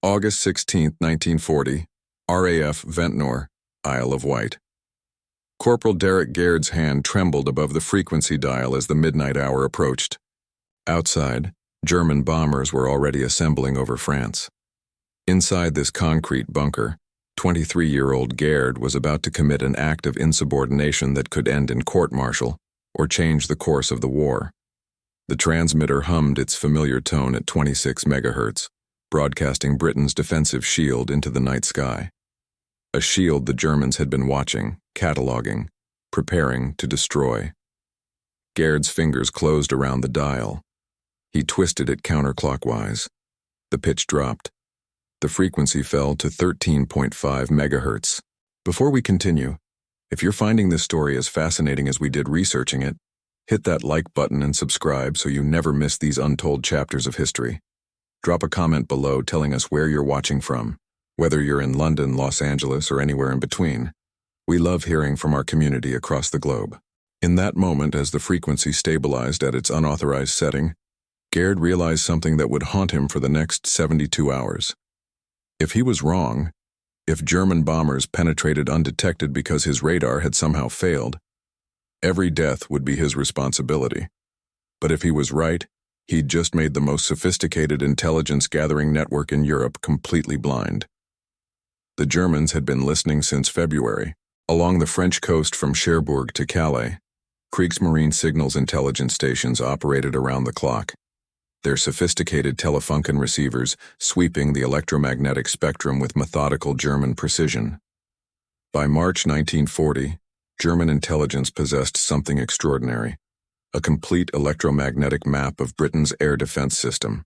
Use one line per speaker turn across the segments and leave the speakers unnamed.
August 16, 1940, RAF Ventnor, Isle of Wight. Corporal Derek Garrard's hand trembled above the frequency dial as the midnight hour approached. Outside, German bombers were already assembling over France. Inside this concrete bunker, 23-year-old Garrard was about to commit an act of insubordination that could end in court-martial or change the course of the war. The transmitter hummed its familiar tone at 26 megahertz, broadcasting Britain's defensive shield into the night sky. A shield the Germans had been watching, cataloging, preparing to destroy. Garrard's fingers closed around the dial. He twisted it counterclockwise. The pitch dropped. The frequency fell to 13.5 megahertz. Before we continue, if you're finding this story as fascinating as we did researching it, hit that like button and subscribe so you never miss these untold chapters of history. Drop a comment below telling us where you're watching from, whether you're in London, Los Angeles, or anywhere in between. We love hearing from our community across the globe. In that moment, as the frequency stabilized at its unauthorized setting, Garrard realized something that would haunt him for the next 72 hours. If he was wrong, if German bombers penetrated undetected because his radar had somehow failed, every death would be his responsibility. But if he was right, he'd just made the most sophisticated intelligence-gathering network in Europe completely blind. The Germans had been listening since February. Along the French coast from Cherbourg to Calais, Kriegsmarine signals intelligence stations operated around the clock, their sophisticated Telefunken receivers sweeping the electromagnetic spectrum with methodical German precision. By March 1940, German intelligence possessed something extraordinary, a complete electromagnetic map of Britain's air defense system.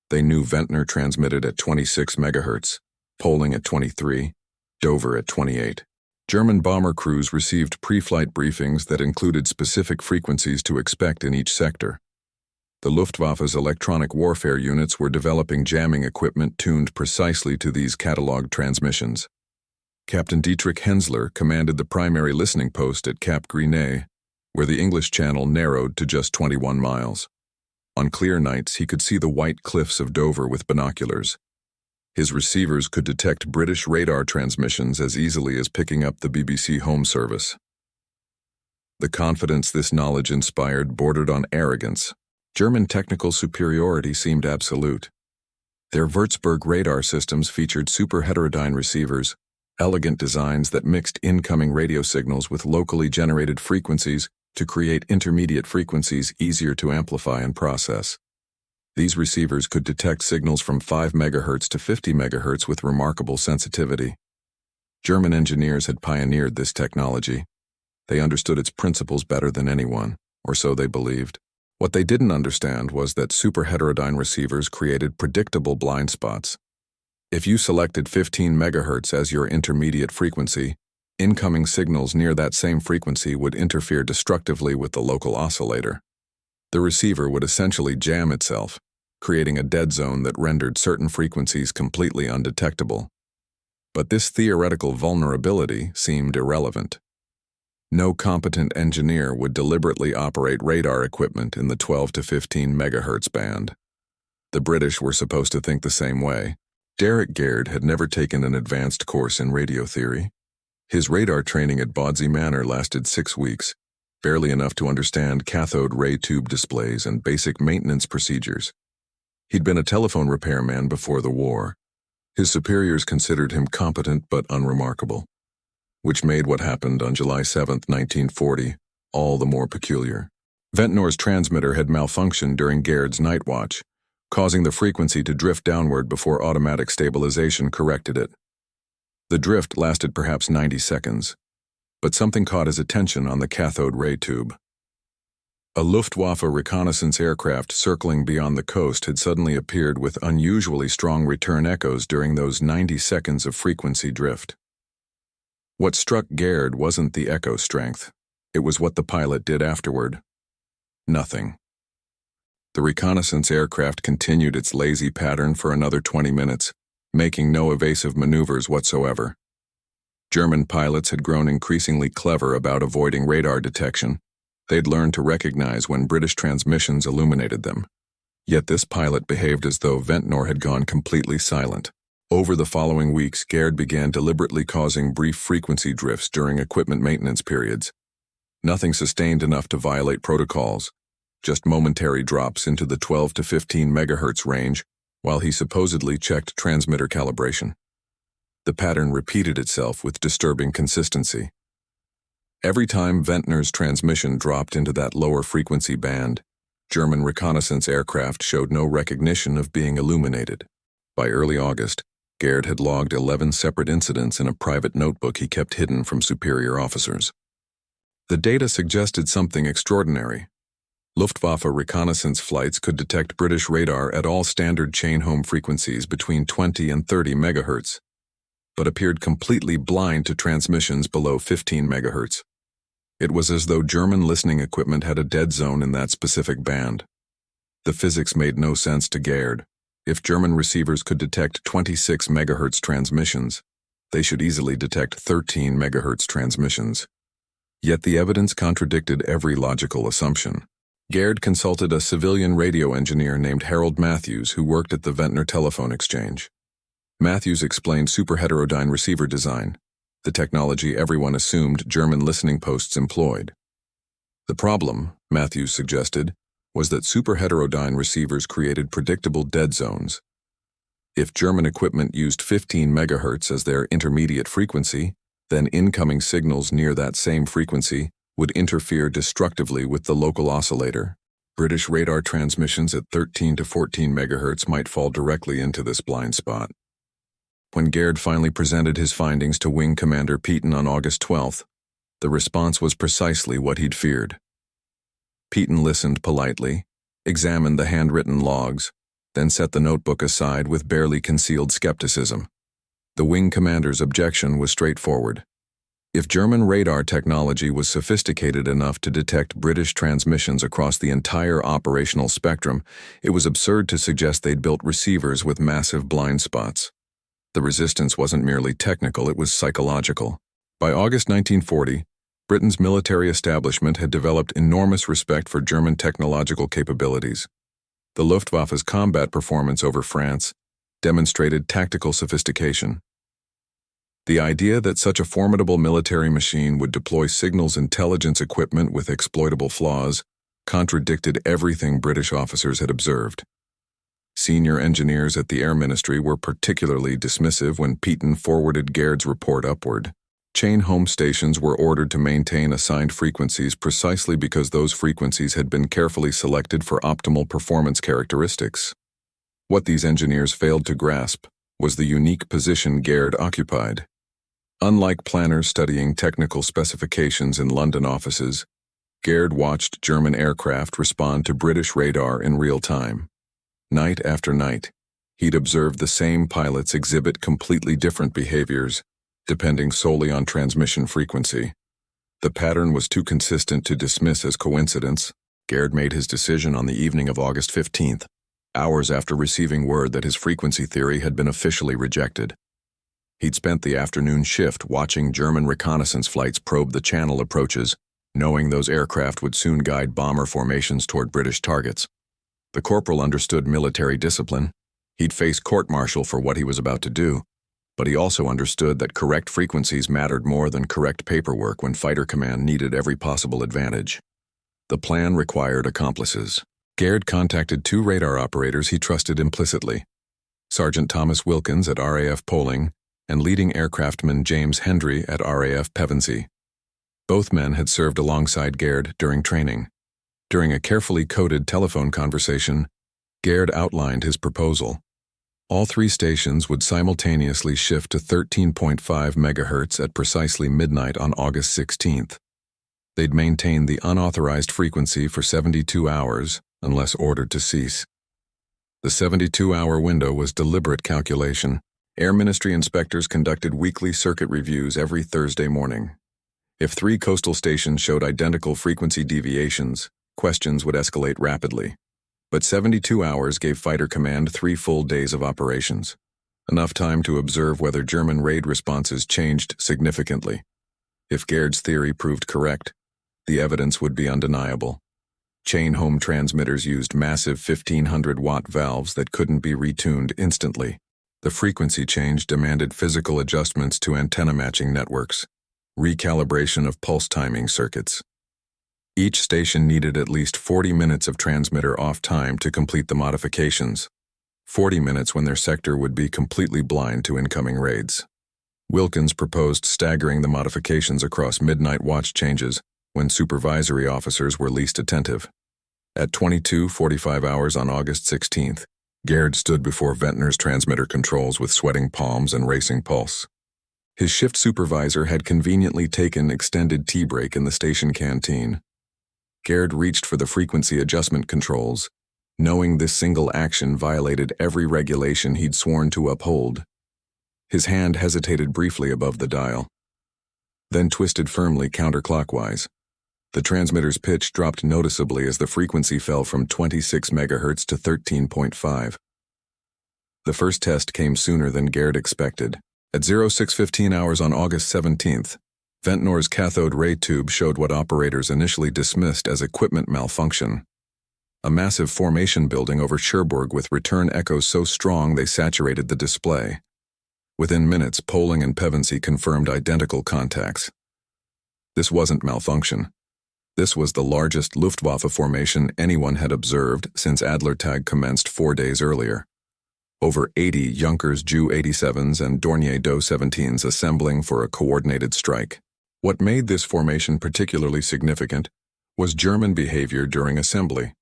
They knew Ventnor transmitted at 26 megahertz, Poling at 23, Dover at 28. German bomber crews received pre-flight briefings that included specific frequencies to expect in each sector. The Luftwaffe's electronic warfare units were developing jamming equipment tuned precisely to these cataloged transmissions. Captain Dietrich Hensler commanded the primary listening post at Cap Gris-Nez, where the English Channel narrowed to just 21 miles. On clear nights, he could see the white cliffs of Dover with binoculars. His receivers could detect British radar transmissions as easily as picking up the BBC Home Service. The confidence this knowledge inspired bordered on arrogance. German technical superiority seemed absolute. Their Würzburg radar systems featured super-heterodyne receivers, elegant designs that mixed incoming radio signals with locally generated frequencies to create intermediate frequencies easier to amplify and process. These receivers could detect signals from 5 MHz to 50 MHz with remarkable sensitivity. German engineers had pioneered this technology. They understood its principles better than anyone, or so they believed. What they didn't understand was that super-heterodyne receivers created predictable blind spots. If you selected 15 MHz as your intermediate frequency, incoming signals near that same frequency would interfere destructively with the local oscillator. The receiver would essentially jam itself, creating a dead zone that rendered certain frequencies completely undetectable. But this theoretical vulnerability seemed irrelevant. No competent engineer would deliberately operate radar equipment in the 12 to 15 megahertz band. The British were supposed to think the same way. Derek Garrard had never taken an advanced course in radio theory. His radar training at Bawdsey Manor lasted 6 weeks, barely enough to understand cathode ray tube displays and basic maintenance procedures. He'd been a telephone repairman before the war. His superiors considered him competent but unremarkable, which made what happened on July 7, 1940, all the more peculiar. Ventnor's transmitter had malfunctioned during Garrard's night watch, causing the frequency to drift downward before automatic stabilization corrected it. The drift lasted perhaps 90 seconds, but something caught his attention on the cathode ray tube. A Luftwaffe reconnaissance aircraft circling beyond the coast had suddenly appeared with unusually strong return echoes during those 90 seconds of frequency drift. What struck Garrard wasn't the echo strength. It was what the pilot did afterward. Nothing. The reconnaissance aircraft continued its lazy pattern for another 20 minutes, making no evasive maneuvers whatsoever. German pilots had grown increasingly clever about avoiding radar detection. They'd learned to recognize when British transmissions illuminated them. Yet this pilot behaved as though Ventnor had gone completely silent. Over the following weeks, Garrard began deliberately causing brief frequency drifts during equipment maintenance periods. Nothing sustained enough to violate protocols, just momentary drops into the 12 to 15 megahertz range while he supposedly checked transmitter calibration. The pattern repeated itself with disturbing consistency. Every time Ventnor's transmission dropped into that lower frequency band, German reconnaissance aircraft showed no recognition of being illuminated. By early August, Garrard had logged 11 separate incidents in a private notebook he kept hidden from superior officers. The data suggested something extraordinary. Luftwaffe reconnaissance flights could detect British radar at all standard chain-home frequencies between 20 and 30 megahertz, but appeared completely blind to transmissions below 15 megahertz. It was as though German listening equipment had a dead zone in that specific band. The physics made no sense to Garrard. If German receivers could detect 26 megahertz transmissions, they should easily detect 13 megahertz transmissions. Yet the evidence contradicted every logical assumption. Garrard consulted a civilian radio engineer named Harold Matthews who worked at the Ventnor telephone exchange. Matthews explained superheterodyne receiver design, the technology everyone assumed German listening posts employed. The problem, Matthews suggested, was that superheterodyne receivers created predictable dead zones. If German equipment used 15 megahertz as their intermediate frequency, then incoming signals near that same frequency would interfere destructively with the local oscillator. British radar transmissions at 13 to 14 megahertz might fall directly into this blind spot. When Garrard finally presented his findings to Wing Commander Peaton on August 12th, the response was precisely what he'd feared. Peaton listened politely, examined the handwritten logs, then set the notebook aside with barely concealed skepticism. The Wing Commander's objection was straightforward. If German radar technology was sophisticated enough to detect British transmissions across the entire operational spectrum, it was absurd to suggest they'd built receivers with massive blind spots. The resistance wasn't merely technical, it was psychological. By August 1940, Britain's military establishment had developed enormous respect for German technological capabilities. The Luftwaffe's combat performance over France demonstrated tactical sophistication. The idea that such a formidable military machine would deploy signals intelligence equipment with exploitable flaws contradicted everything British officers had observed. Senior engineers at the Air Ministry were particularly dismissive when Peaton forwarded Garrard's report upward. Chain home stations were ordered to maintain assigned frequencies precisely because those frequencies had been carefully selected for optimal performance characteristics. What these engineers failed to grasp was the unique position Garrard occupied. Unlike planners studying technical specifications in London offices, Garrard watched German aircraft respond to British radar in real time. Night after night, he'd observed the same pilots exhibit completely different behaviors, depending solely on transmission frequency. The pattern was too consistent to dismiss as coincidence. Garrard made his decision on the evening of August 15th, hours after receiving word that his frequency theory had been officially rejected. He'd spent the afternoon shift watching German reconnaissance flights probe the channel approaches, knowing those aircraft would soon guide bomber formations toward British targets. The corporal understood military discipline. He'd face court-martial for what he was about to do, but he also understood that correct frequencies mattered more than correct paperwork when fighter command needed every possible advantage. The plan required accomplices. Garrard contacted 2 radar operators he trusted implicitly, Sergeant Thomas Wilkins at RAF Poling and leading aircraftman James Hendry at RAF Pevensey. Both men had served alongside Garrard during training. During a carefully coded telephone conversation, Garrard outlined his proposal. All 3 stations would simultaneously shift to 13.5 megahertz at precisely midnight on August 16th. They'd maintain the unauthorized frequency for 72 hours, unless ordered to cease. The 72-hour window was deliberate calculation. Air Ministry inspectors conducted weekly circuit reviews every Thursday morning. If 3 coastal stations showed identical frequency deviations, questions would escalate rapidly. But 72 hours gave Fighter Command 3 full days of operations, enough time to observe whether German raid responses changed significantly. If Garrard's theory proved correct, the evidence would be undeniable. Chain home transmitters used massive 1500-watt valves that couldn't be retuned instantly. The frequency change demanded physical adjustments to antenna matching networks, recalibration of pulse timing circuits. Each station needed at least 40 minutes of transmitter off time to complete the modifications, 40 minutes when their sector would be completely blind to incoming raids. Wilkins proposed staggering the modifications across midnight watch changes when supervisory officers were least attentive. At 22:45 hours on August 16th, Garrard stood before Ventnor's transmitter controls with sweating palms and racing pulse. His shift supervisor had conveniently taken extended tea break in the station canteen. Garrard reached for the frequency adjustment controls, knowing this single action violated every regulation he'd sworn to uphold. His hand hesitated briefly above the dial, then twisted firmly counterclockwise. The transmitter's pitch dropped noticeably as the frequency fell from 26 megahertz to 13.5. The first test came sooner than Garrard expected. At 06:15 hours on August 17th, Ventnor's cathode ray tube showed what operators initially dismissed as equipment malfunction. A massive formation building over Cherbourg with return echoes so strong they saturated the display. Within minutes, Poling and Pevensey confirmed identical contacts. This wasn't malfunction. This was the largest Luftwaffe formation anyone had observed since Adlertag commenced 4 days earlier. Over 80 Junkers Ju-87s and Dornier Do-17s assembling for a coordinated strike. What made this formation particularly significant was German behavior during assembly.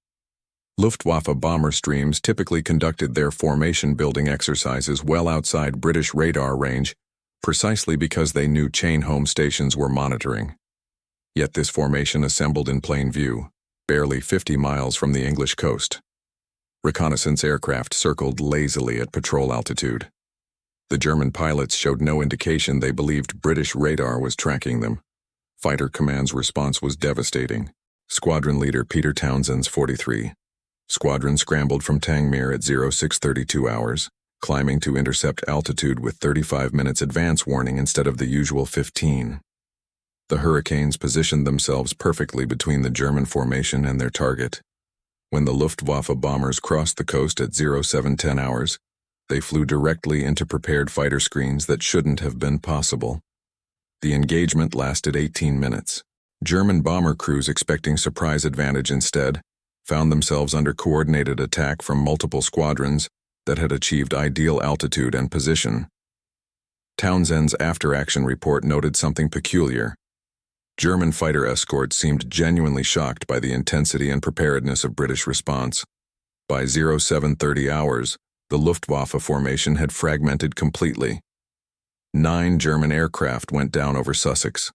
Luftwaffe bomber streams typically conducted their formation-building exercises well outside British radar range, precisely because they knew chain home stations were monitoring. Yet this formation assembled in plain view, barely 50 miles from the English coast. Reconnaissance aircraft circled lazily at patrol altitude. The German pilots showed no indication they believed British radar was tracking them. Fighter Command's response was devastating. Squadron leader Peter Townsend's 43. Squadron scrambled from Tangmere at 06:32 hours, climbing to intercept altitude with 35 minutes advance warning instead of the usual 15. The Hurricanes positioned themselves perfectly between the German formation and their target. When the Luftwaffe bombers crossed the coast at 07:10 hours, they flew directly into prepared fighter screens that shouldn't have been possible. The engagement lasted 18 minutes. German bomber crews expecting surprise advantage instead found themselves under coordinated attack from multiple squadrons that had achieved ideal altitude and position. Townsend's after-action report noted something peculiar. German fighter escorts seemed genuinely shocked by the intensity and preparedness of British response. By 07:30 hours, the Luftwaffe formation had fragmented completely. 9 German aircraft went down over Sussex.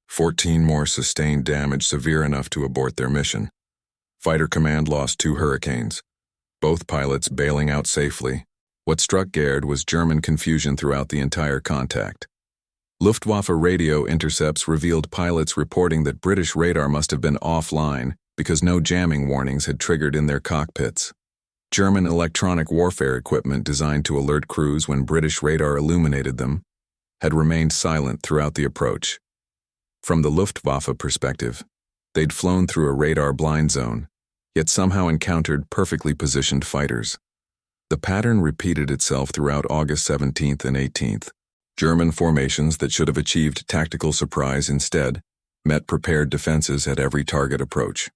14 more sustained damage severe enough to abort their mission. Fighter Command lost 2 Hurricanes, both pilots bailing out safely. What struck Garrard was German confusion throughout the entire contact. Luftwaffe radio intercepts revealed pilots reporting that British radar must have been offline because no jamming warnings had triggered in their cockpits. German electronic warfare equipment designed to alert crews when British radar illuminated them had remained silent throughout the approach. From the Luftwaffe perspective, they'd flown through a radar blind zone, yet somehow encountered perfectly positioned fighters. The pattern repeated itself throughout August 17th and 18th. German formations that should have achieved tactical surprise instead met prepared defenses at every target approach.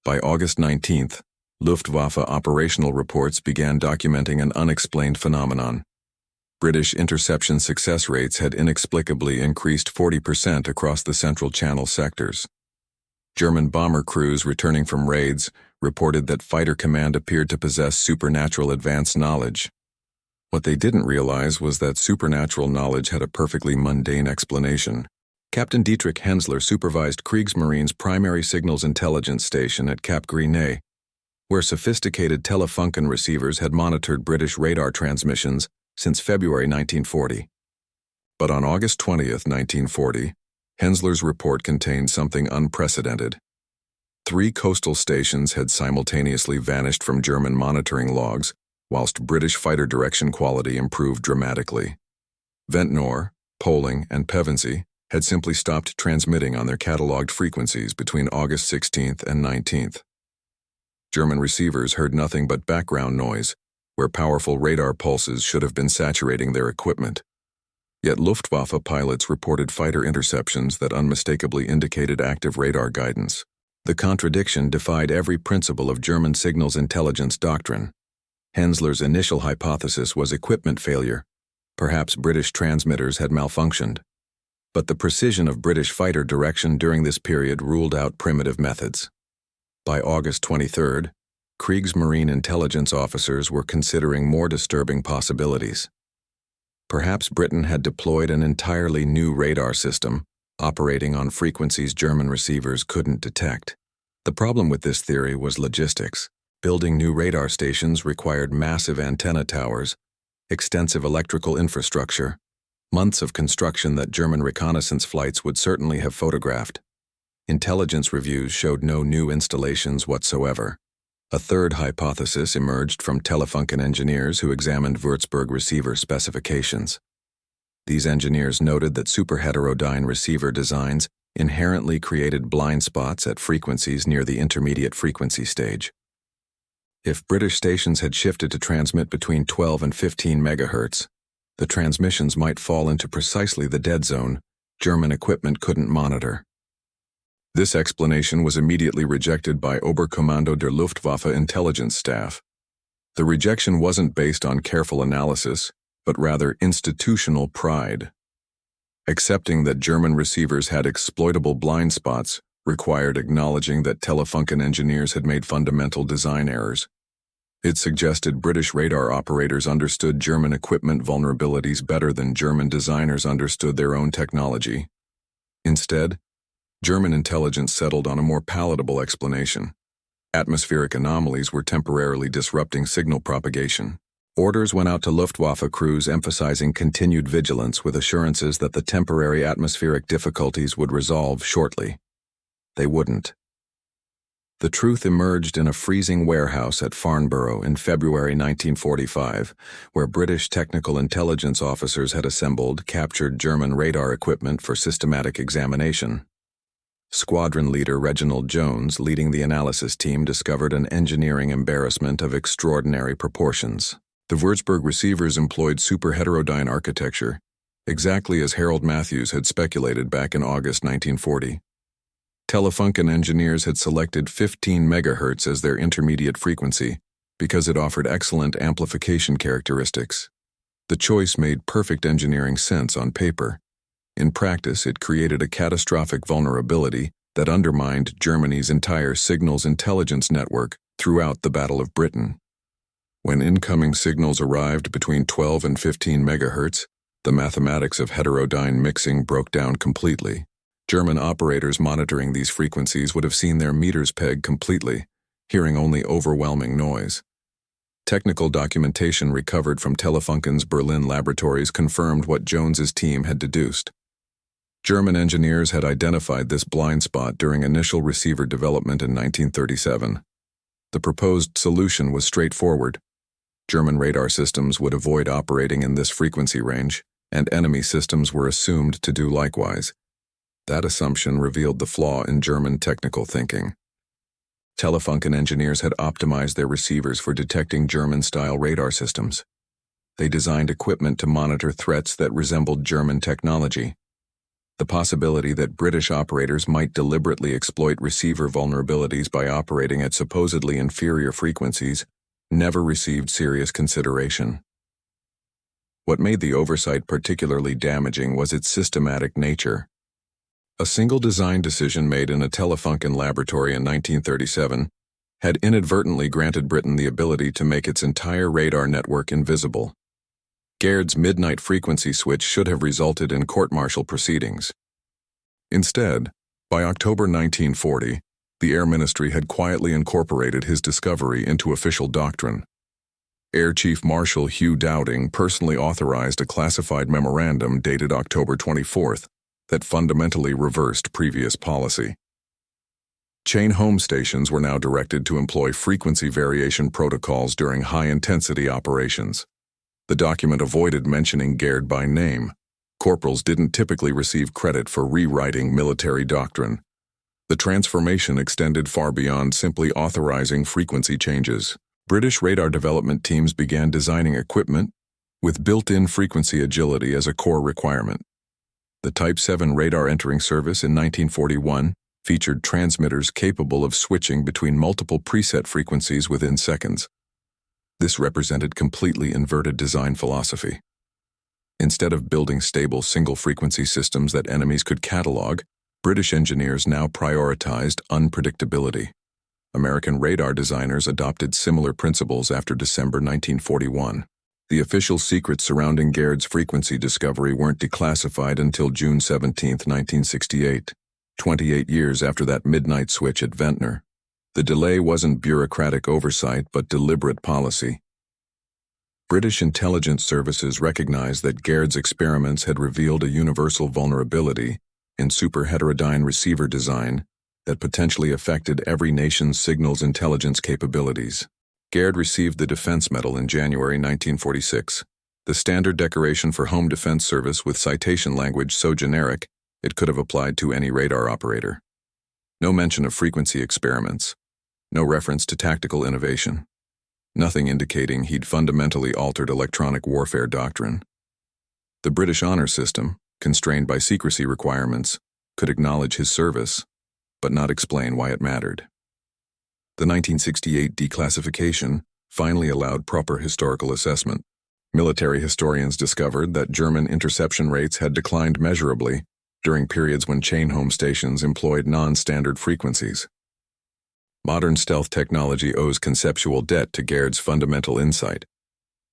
By August 19th, Luftwaffe operational reports began documenting an unexplained phenomenon. British interception success rates had inexplicably increased 40% across the Central Channel sectors. German bomber crews returning from raids reported that Fighter Command appeared to possess supernatural advanced knowledge. What they didn't realize was that supernatural knowledge had a perfectly mundane explanation. Captain Dietrich Hensler supervised Kriegsmarine's primary signals intelligence station at Cap Gris-Nez, where sophisticated telefunken receivers had monitored British radar transmissions since February 1940. But on August 20th, 1940, Hensler's report contained something unprecedented. 3 coastal stations had simultaneously vanished from German monitoring logs, whilst British fighter direction quality improved dramatically. Ventnor, Poling, and Pevensey had simply stopped transmitting on their catalogued frequencies between August 16th and 19th. German receivers heard nothing but background noise, where powerful radar pulses should have been saturating their equipment. Yet Luftwaffe pilots reported fighter interceptions that unmistakably indicated active radar guidance. The contradiction defied every principle of German signals intelligence doctrine. Hensler's initial hypothesis was equipment failure. Perhaps British transmitters had malfunctioned. But the precision of British fighter direction during this period ruled out primitive methods. By August 23rd, Kriegsmarine intelligence officers were considering more disturbing possibilities. Perhaps Britain had deployed an entirely new radar system, operating on frequencies German receivers couldn't detect. The problem with this theory was logistics. Building new radar stations required massive antenna towers, extensive electrical infrastructure, months of construction that German reconnaissance flights would certainly have photographed. Intelligence reviews showed no new installations whatsoever. A third hypothesis emerged from Telefunken engineers who examined Würzburg receiver specifications. These engineers noted that superheterodyne receiver designs inherently created blind spots at frequencies near the intermediate frequency stage. If British stations had shifted to transmit between 12 and 15 megahertz, the transmissions might fall into precisely the dead zone German equipment couldn't monitor. This explanation was immediately rejected by Oberkommando der Luftwaffe intelligence staff. The rejection wasn't based on careful analysis, but rather institutional pride. Accepting that German receivers had exploitable blind spots required acknowledging that Telefunken engineers had made fundamental design errors. It suggested British radar operators understood German equipment vulnerabilities better than German designers understood their own technology. Instead, German intelligence settled on a more palatable explanation. Atmospheric anomalies were temporarily disrupting signal propagation. Orders went out to Luftwaffe crews emphasizing continued vigilance with assurances that the temporary atmospheric difficulties would resolve shortly. They wouldn't. The truth emerged in a freezing warehouse at Farnborough in February 1945, where British technical intelligence officers had assembled captured German radar equipment for systematic examination. Squadron leader Reginald Jones, leading the analysis team, discovered an engineering embarrassment of extraordinary proportions. The Würzburg receivers employed superheterodyne architecture, exactly as Harold Matthews had speculated back in August 1940. Telefunken engineers had selected 15 megahertz as their intermediate frequency because it offered excellent amplification characteristics. The choice made perfect engineering sense on paper. In practice, it created a catastrophic vulnerability that undermined Germany's entire signals intelligence network throughout the Battle of Britain. When incoming signals arrived between 12 and 15 megahertz, the mathematics of heterodyne mixing broke down completely. German operators monitoring these frequencies would have seen their meters peg completely, hearing only overwhelming noise. Technical documentation recovered from Telefunken's Berlin laboratories confirmed what Jones's team had deduced. German engineers had identified this blind spot during initial receiver development in 1937. The proposed solution was straightforward. German radar systems would avoid operating in this frequency range, and enemy systems were assumed to do likewise. That assumption revealed the flaw in German technical thinking. Telefunken engineers had optimized their receivers for detecting German-style radar systems. They designed equipment to monitor threats that resembled German technology. The possibility that British operators might deliberately exploit receiver vulnerabilities by operating at supposedly inferior frequencies never received serious consideration. What made the oversight particularly damaging was its systematic nature. A single design decision made in a Telefunken laboratory in 1937 had inadvertently granted Britain the ability to make its entire radar network invisible. Garrard's midnight frequency switch should have resulted in court-martial proceedings. Instead, by October 1940, the Air Ministry had quietly incorporated his discovery into official doctrine. Air Chief Marshal Hugh Dowding personally authorized a classified memorandum dated October 24th that fundamentally reversed previous policy. Chain home stations were now directed to employ frequency variation protocols during high-intensity operations. The document avoided mentioning Garrard by name, Corporals didn't typically receive credit for rewriting military doctrine. The transformation extended far beyond simply authorizing frequency changes. British radar development teams began designing equipment with built-in frequency agility as a core requirement. The Type 7 radar entering service in 1941 featured transmitters capable of switching between multiple preset frequencies within seconds. This represented completely inverted design philosophy. Instead of building stable single-frequency systems that enemies could catalog, British engineers now prioritized unpredictability. American radar designers adopted similar principles after December 1941. The official secrets surrounding Garrard's frequency discovery weren't declassified until June 17, 1968, 28 years after that midnight switch at Ventnor. The delay wasn't bureaucratic oversight but deliberate policy. British intelligence services recognized that Garrard's experiments had revealed a universal vulnerability in superheterodyne receiver design that potentially affected every nation's signals intelligence capabilities. Garrard received the Defense Medal in January 1946, the standard decoration for home defense service with citation language so generic it could have applied to any radar operator. No mention of frequency experiments, no reference to tactical innovation, nothing indicating he'd fundamentally altered electronic warfare doctrine. The British honor system, constrained by secrecy requirements, could acknowledge his service, but not explain why it mattered. The 1968 declassification finally allowed proper historical assessment. Military historians discovered that German interception rates had declined measurably during periods when chain home stations employed non-standard frequencies. Modern stealth technology owes conceptual debt to Garrard's fundamental insight.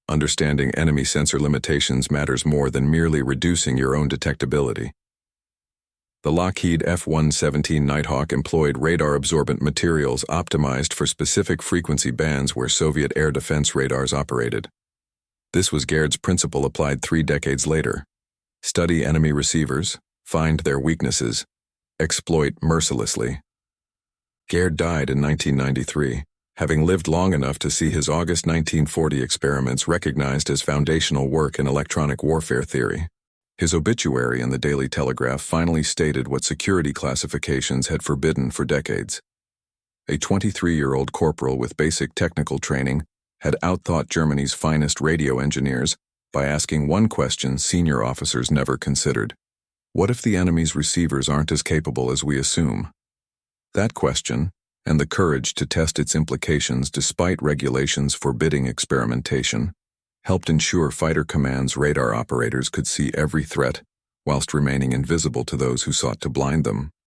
Understanding enemy sensor limitations matters more than merely reducing your own detectability. The Lockheed F-117 Nighthawk employed radar-absorbent materials optimized for specific frequency bands where Soviet air defense radars operated. This was Garrard's principle applied 3 decades later. Study enemy receivers, find their weaknesses, exploit mercilessly. Garrard died in 1993, having lived long enough to see his August 1940 experiments recognized as foundational work in electronic warfare theory. His obituary in the Daily Telegraph finally stated what security classifications had forbidden for decades. A 23-year-old corporal with basic technical training had outthought Germany's finest radio engineers by asking one question senior officers never considered. What if the enemy's receivers aren't as capable as we assume? That question, and the courage to test its implications despite regulations forbidding experimentation, helped ensure fighter command's radar operators could see every threat whilst remaining invisible to those who sought to blind them.